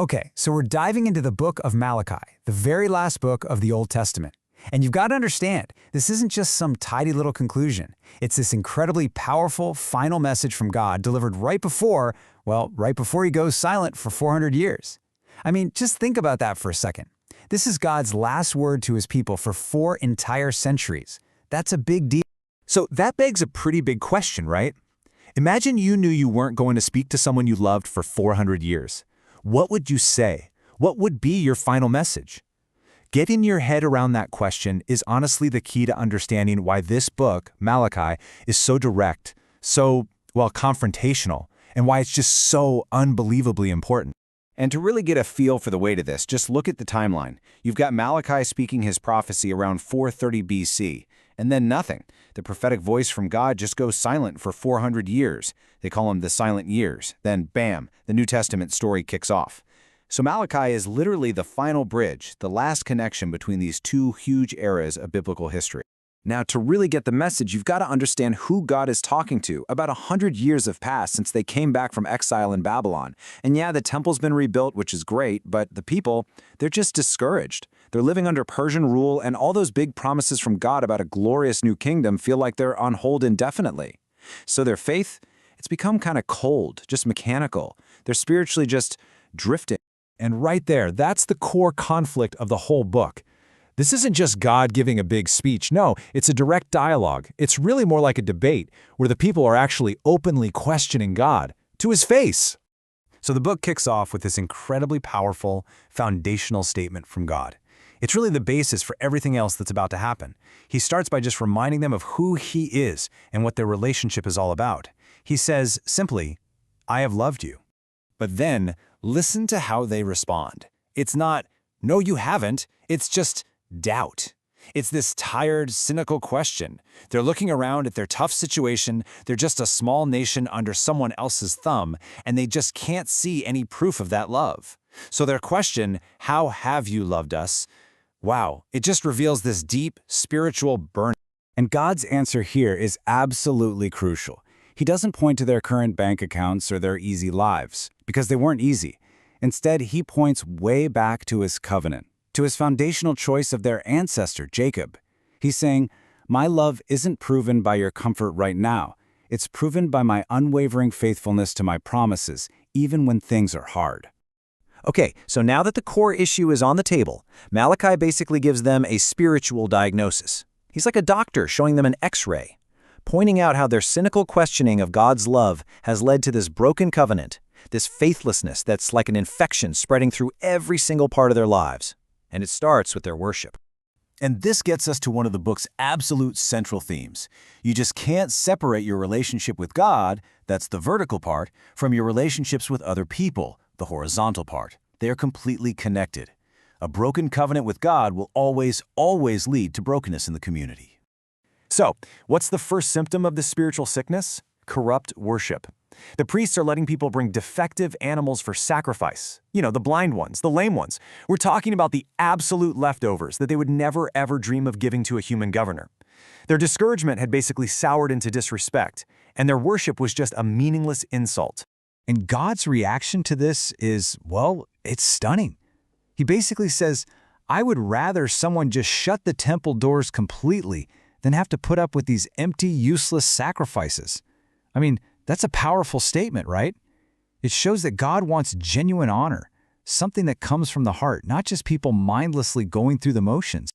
Okay, so we're diving into the book of Malachi, the very last book of the Old Testament. And you've got to understand, this isn't just some tidy little conclusion. It's this incredibly powerful final message from God delivered right before he goes silent for 400 years. I mean, just think about that for a second. This is God's last word to his people for 4 entire centuries. That's a big deal. So that begs a pretty big question, right? Imagine you knew you weren't going to speak to someone you loved for 400 years. What would you say? What would be your final message? Getting your head around that question is honestly the key to understanding why this book, Malachi, is so direct, so, confrontational, and why it's just so unbelievably important. And to really get a feel for the weight of this, just look at the timeline. You've got Malachi speaking his prophecy around 430 BC, and then nothing. The prophetic voice from God just goes silent for 400 years. They call them the silent years. Then, bam, the New Testament story kicks off. So Malachi is literally the final bridge, the last connection between these two huge eras of biblical history. Now, to really get the message, you've got to understand who God is talking to. About 100 years have passed since they came back from exile in Babylon. And yeah, the temple's been rebuilt, which is great, but the people, they're just discouraged. They're living under Persian rule, and all those big promises from God about a glorious new kingdom feel like they're on hold indefinitely. So their faith, it's become kind of cold, just mechanical. They're spiritually just drifting. And right there, that's the core conflict of the whole book. This isn't just God giving a big speech. No, it's a direct dialogue. It's really more like a debate where the people are actually openly questioning God to his face. So the book kicks off with this incredibly powerful, foundational statement from God. It's really the basis for everything else that's about to happen. He starts by just reminding them of who he is and what their relationship is all about. He says simply, "I have loved you." But then, listen to how they respond. It's not, "No, you haven't." It's just doubt. It's this tired, cynical question. They're looking around at their tough situation, they're just a small nation under someone else's thumb, and they just can't see any proof of that love. So their question, "How have you loved us?" Wow, it just reveals this deep, spiritual burn. And God's answer here is absolutely crucial. He doesn't point to their current bank accounts or their easy lives, because they weren't easy. Instead, he points way back to his covenant, to his foundational choice of their ancestor, Jacob. He's saying, "My love isn't proven by your comfort right now. It's proven by my unwavering faithfulness to my promises, even when things are hard." Okay, so now that the core issue is on the table, Malachi basically gives them a spiritual diagnosis. He's like a doctor showing them an X-ray, pointing out how their cynical questioning of God's love has led to this broken covenant, this faithlessness that's like an infection spreading through every single part of their lives. And it starts with their worship. And this gets us to one of the book's absolute central themes. You just can't separate your relationship with God, that's the vertical part, from your relationships with other people, the horizontal part. They are completely connected. A broken covenant with God will always lead to brokenness in the community. So, what's the first symptom of this spiritual sickness? Corrupt worship. The priests are letting people bring defective animals for sacrifice. You know, the blind ones, the lame ones. We're talking about the absolute leftovers that they would never ever dream of giving to a human governor. Their discouragement had basically soured into disrespect, and their worship was just a meaningless insult. And God's reaction to this is, it's stunning. He basically says, "I would rather someone just shut the temple doors completely than have to put up with these empty, useless sacrifices." I mean, that's a powerful statement, right? It shows that God wants genuine honor, something that comes from the heart, not just people mindlessly going through the motions.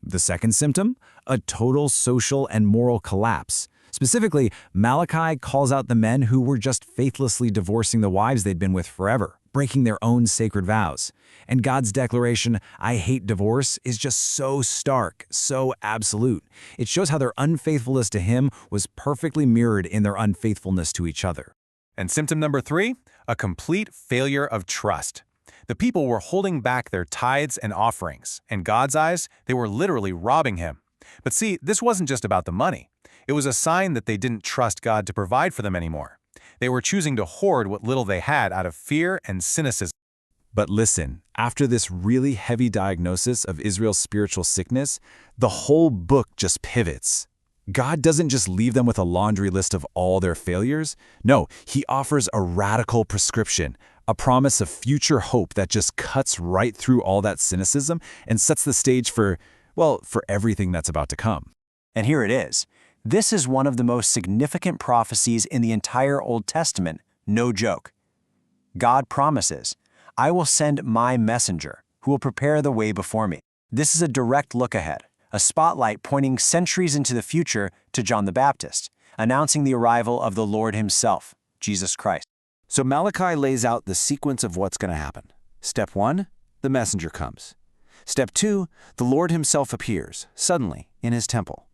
The second symptom? A total social and moral collapse. Specifically, Malachi calls out the men who were just faithlessly divorcing the wives they'd been with forever, breaking their own sacred vows. And God's declaration, "I hate divorce," is just so stark, so absolute. It shows how their unfaithfulness to him was perfectly mirrored in their unfaithfulness to each other. And symptom number 3, a complete failure of trust. The people were holding back their tithes and offerings. In God's eyes, they were literally robbing him. But see, this wasn't just about the money. It was a sign that they didn't trust God to provide for them anymore. They were choosing to hoard what little they had out of fear and cynicism. But listen, after this really heavy diagnosis of Israel's spiritual sickness, the whole book just pivots. God doesn't just leave them with a laundry list of all their failures. No, he offers a radical prescription, A promise of future hope that just cuts right through all that cynicism and sets the stage for, well, for everything that's about to come. And here it is. This is one of the most significant prophecies in the entire Old Testament, no joke. God promises, "I will send my messenger, who will prepare the way before me." This is a direct look ahead, a spotlight pointing centuries into the future to John the Baptist, announcing the arrival of the Lord himself, Jesus Christ. So Malachi lays out the sequence of what's going to happen. Step 1, the messenger comes. Step 2, the Lord himself appears, suddenly, in his temple.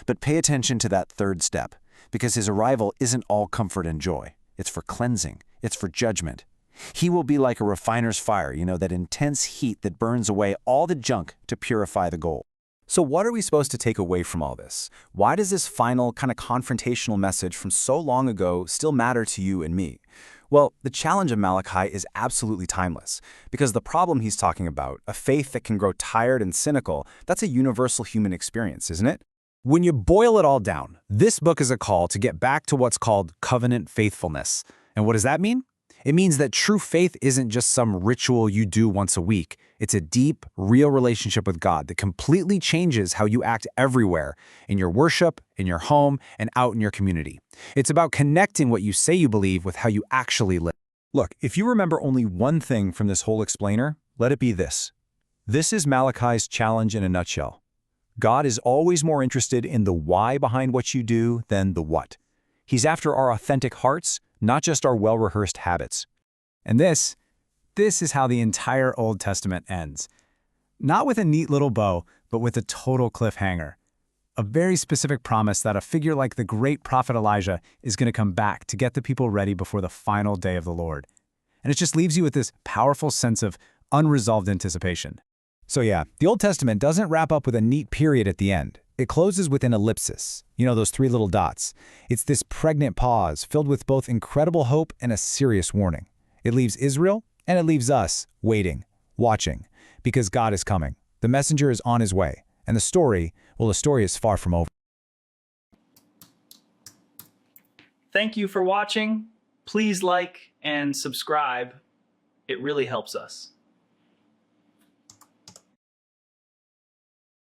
But pay attention to that third step, because his arrival isn't all comfort and joy. It's for cleansing. It's for judgment. He will be like a refiner's fire, that intense heat that burns away all the junk to purify the gold. So what are we supposed to take away from all this? Why does this final kind of confrontational message from so long ago still matter to you and me? Well, the challenge of Malachi is absolutely timeless, because the problem he's talking about, a faith that can grow tired and cynical, that's a universal human experience, isn't it? When you boil it all down, this book is a call to get back to what's called covenant faithfulness. And what does that mean? It means that true faith isn't just some ritual you do once a week. It's a deep, real relationship with God that completely changes how you act everywhere, in your worship, in your home, and out in your community. It's about connecting what you say you believe with how you actually live. Look, if you remember only one thing from this whole explainer, let it be this. This is Malachi's challenge in a nutshell. God is always more interested in the why behind what you do than the what. He's after our authentic hearts, not just our well-rehearsed habits. And this is how the entire Old Testament ends. Not with a neat little bow, but with a total cliffhanger. A very specific promise that a figure like the great prophet Elijah is going to come back to get the people ready before the final day of the Lord. And it just leaves you with this powerful sense of unresolved anticipation. So yeah, the Old Testament doesn't wrap up with a neat period at the end. It closes with an ellipsis, those 3 little dots. It's this pregnant pause filled with both incredible hope and a serious warning. It leaves Israel, and it leaves us waiting, watching, because God is coming. The messenger is on his way, and the story is far from over. Thank you for watching. Please like and subscribe. It really helps us.